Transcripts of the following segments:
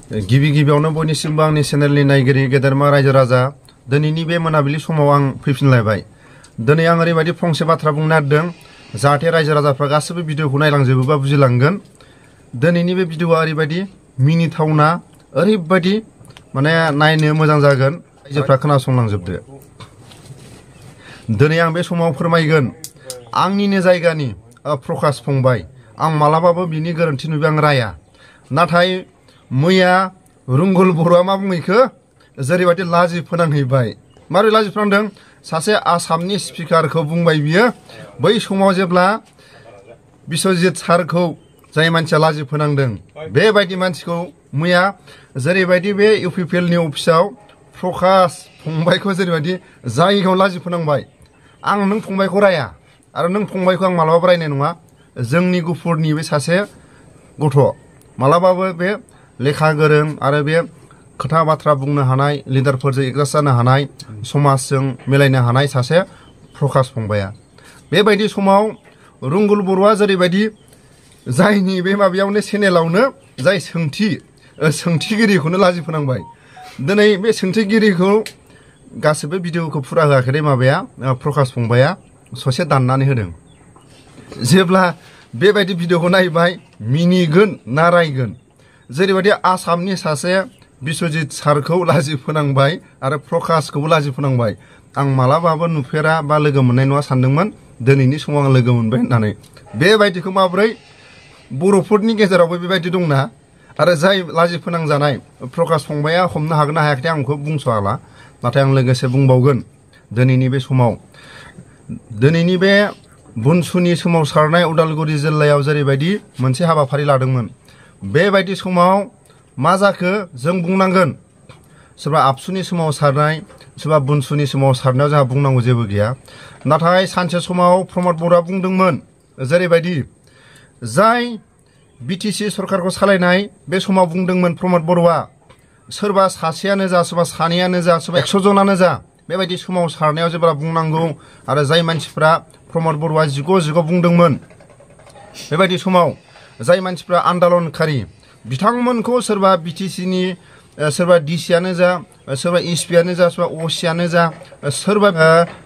गिबि गिबियावनो बयनिसिमबो आंनि चेनेलनि नायगिरि गेदेरमा रायजो राजा दिनैनि बे मोनाबिलि समाव आं फैफिनलायबाय। दिनै आं ओरैबायदि फंसे बाथ्रा बुंनो नागिरदों जाहाथे रायजो राजाफ्रा गासैबो भिडिअखौ नायलांजोबोबा बुजिलांगोन। दिनैनि बे भिडिअआ ओरैबायदि मिनिथावना, ओरैबायदि माने नायनो मोजां जागोन, रायजोफ्रा खोनासंलांजोबदो। दिनै आं बे समाव फोरमायगोन आंनिनो जायगानि प्रकाश फंबाय। आं मालाबाबो बिनि गोरोन्थि नुबा आं राया। नाथाय मैया रुंगुल बर'आ मा बुङैखो जेरैबायदि लाजि फोनांहैबाय। मारै लाजि फोनांदों? सासे आसामनि स्पिकारखौ बुंबाय बियो बै समाव जेब्ला बिश्वजित सारखौ जाय मानसिया लाजि फोनांदों बेबायदि मानसिखौ मैया जेरैबायदि बे इउपिपिएलनि अफिसाव प्रकाश फंबायखौ जेरैबायदि जायगायाव लाजि फोनांबाय। आं नों फंबायखौ राया आरो नों फंबायखौ आं मालाबाबो रायनाय नङा। जोंनि गुफुरनि बे सासे गथ', मालाबाबो बे लेखा गोरों आरो बे खोथा बाथ्रा बुंनो हानाय, लिडारफोरजों एडजास्ट जानो हानाय, समाजजों मिलायनो हानाय सासे प्रकाश फंबाया। बेबायदि समाव रुंगुल बर'आ जेरैबायदि जायनि बे माबायावनो चेनेलावनो जाय सोंथिगिरिखौनो लाजि फोनांबाय। दिनै बे सोंथिगिरिखौ गासिबो भिडिअखौ फुरा होआखै दे माबाया प्रकाश फंबाया ससे दाननानै होदों। जेब्ला बेबायदि भिडिअखौ नायबाय मिनिगोन ना रायगोन? जेरैबायदि आसामनि सासे बिश्वजित सारखौ लाजि फोनांबाय आरो प्रकाशखौबो लाजि फोनांबाय। आं मालाबाबो नुफेरा बा लोगो मोननाय नङा सानदोंमोन। दिनैनि समाव आं लोगो मोनबाय होननानै। बेबायदिखौ माब्रै बर'फोरनि गेजेरावबो बेबायदि दंना? आरो जाय लाजि फोनांजानाय प्रकाश फंबाया हमनो हागोन ना हायाखै आं बेखौ बुंस'हाला। नाथाय आं लोगोसे बुंबावगोन दिनैनि बे समाव, दिनैनि बे बुनसुनि सोमावसारनाय उदालगुरि जिल्लायाव जेरैबायदि मोनसे हाबाफारि लादोंमोन, बेबायदि समाव मा जाखो जों बुंनांगोन। सोरबा आबसुनि सोमावसारनाय, सोरबा बुनसुनि सोमावसारनायाव जोंहा बुंनांगौ जेबो गैया। नाथाय सानसे समाव प्रमद बर'आ बुंदोंमोन जेरैबायदि जाय बिटिसि सरकारखौ सालायनाय बे समाव बुंदोंमोन प्रमद बर'आ सोरबा सासेयानो जा, सोरबा सानैयानो जा, सोरबा 100 जनानो जा, बेबायदि सोमावसारनायाव जेब्ला बुंनांगौ आरो जाय मानसिफ्रा प्रमद बर'आ जिग' बुंदोंमोन, बेबायदि समाव जाय मानसिफ्रा आन्दलनखारि बिथांमोनखौ सोरबा बिटिसिनि सोरबा डिसियानो जा, सोरबा एसपियानो जा, सोरबा असियानो जा, सोरबा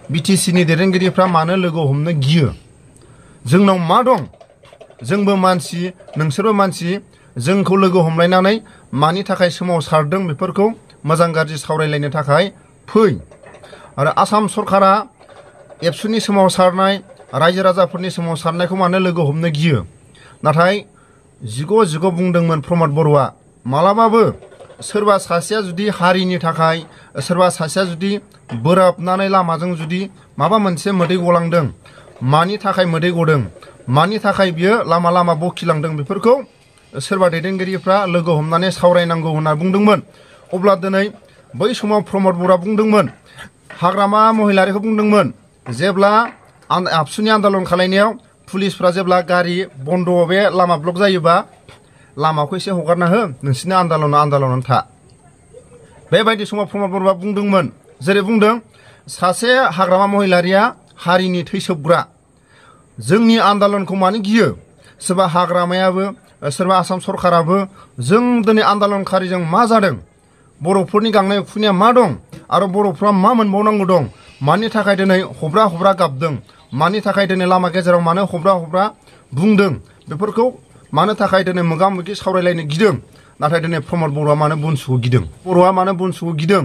बिटिसिनि दैदेनगिरिफ्रा मानो लोगो हमनो गियो? जोंनाव मा दं? जोंबो मानसि, नोंसोरबो मानसि। जोंखौ लोगो हमलायनानै मानि थाखाय सोमावसारदों बेफोरखौ मोजां गाज्रि सावरायलायनो थाखाय फै। आरो आसाम सरकारा एबसुनि सोमावसारनाय, रायजो राजाफोरनि सोमावसारनायखौ मानो लोगो हमनो गियो? नाथाय जिग' बुंदोंमोन प्रमद बर'आ। मालाबाबो सोरबा सासेया जुदि हारिनि थाखाय, सोरबा सासेया जुदि बोराबनानै लामाजों जुदि माबा मोनसे मोदै गलांदों, मानि थाखाय मोदै गदों, मानि थाखाय बियो लामा बखिलांदों, बेफोरखौ सोरबा दैदेनगिरिफ्रा लोगो हमनानै सावरायनांगौ होनना बुंदोंमोन। अब्ला दिनै बै समाव प्रमद बर'आ बुंदोंमोन, हाग्रामा महिलारिखौ बुंदोंमोन जेब्ला आबसुनि आन्दलन खालायनायाव पुलिसफ्रा जेब्ला गारि बन्द' बे लामा ब्लक जायोबा लामाखौ एसे हगारना हो, नोंसिनि आन्दलनाव था। बेबायदि समाव प्रमद बर'आ बुंदोंमोन, जेरै बुंदों सासे हाग्रामा महिलारिया हारिनि थै सोबग्रा। जोंनि आन्दलनखौ मानो गियो? सोरबा हाग्रामायाबो, सोरबा आसाम सरकाराबो जों दिनै आन्दलनखारिजों मा जादों? बर'फोरनि गांनाय उखैनाया मा दं? आरो बर'फ्रा मा मोनबावनांगौ दं? मानि थाखाय दिनै हब्रा गाबदों? मानि थाखाय दिनै लामा गेजेराव मानो हब्रा बुंदों? बेफोरखौ मानो थाखाय दिनै मोगा मोगि सावरायलायनो गिदों? नाथाय दिनै प्रमद बर'आ मानो बुनसुखौ गिदों? बर'आ मानो बुनसुखौ गिदों?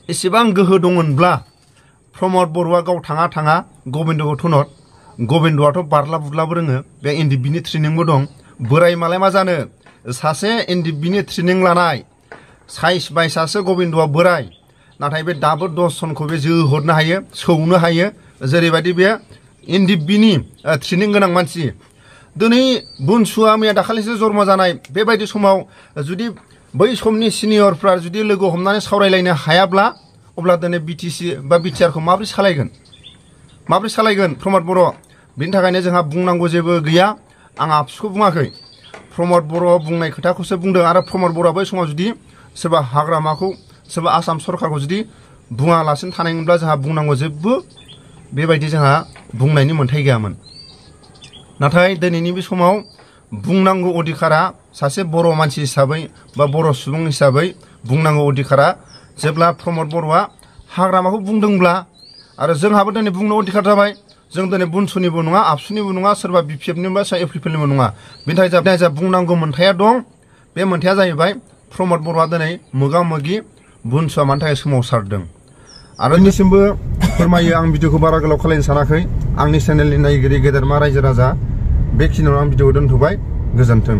एसेबां गोहो दंमोनब्ला प्रमद बर'आ गाव थाङा गबिन्दखौ थुनहर। गबिन्दआथ' बारला बुरलाबो रोङो, बे एनडिएफबिनि ट्रेनिंबो दं। बोराय मालाय मा जानो? सासे एनडिएफबिनि ट्रेनिं लानाय साइस बायसासो गबिन्दआ बोराय। नाथाय बे दाबो 10 जनखौ बे जोहरनो हायो, सौनो हायो। जेरैबायदि बे एनडिएफबिनि ट्रेनिं गोनां मानसि। दिनै बुनसुआ मैया दाखालिसो जन्म जानाय। बेबायदि समाव जुदि बै समनि सिनियरफ्रा जुदि लोगो हमनानै सावरायलायनो हायाब्ला अब्ला दिनै बिटिसि बा बिटिआरखौ माबोरै सालायगोन प्रमद बर'? बिनि थाखायनो जोंहा बुंनांगौ जेबो गैया। आं आबसुखौ बुङाखै, प्रमद बर' बुंनाय खोथाखौसो बुंदों। आरो प्रमद बर'आ बै समाव जुदि सोरबा हाग्रामाखौ, सोरबा आसाम सरकारखौ जुदि बुङालासिनो थानायमोनब्ला जोंहा बुंनांगौ जेबो बेबायदि जोंहा बुंनायनि मोन्थाय गैयामोन। नाथाय दिनैनि बे समाव बुंनांगौ अधिकारा सासे बर' मानसि हिसाबै बा बर' सुबुं हिसाबै बुंनांगौ अधिकारा जेब्ला प्रमद बर'आ हाग्रामाखौ बुंदोंब्ला आरो जोंहाबो दिनै बुंनो अधिकार जाबाय जों दिनै बुनसुनिबो नङा आबसुनिबो नङा सोरबा बिपिएफनिबो बा एफिपिएलनिबो नङा बेनि थाखाय जा बुंनांगौ मोन्थाया दं बे मोन्थाया जाहैबाय प्रमद बर'आ दिनै मोगा मोगि बुनसुआ मानि थाखाय सोमावसारदों आरो दिनैसिमबो फोरमायो आं भिडिअखौ बारा गोलाव खालायनो सानाखै आंनि चेनेलनि नायगिरि गेदेरमा रायजो राजा बेखिनियावनो आं भिडिअखौ दोनथ'बाय गोजोन्थों।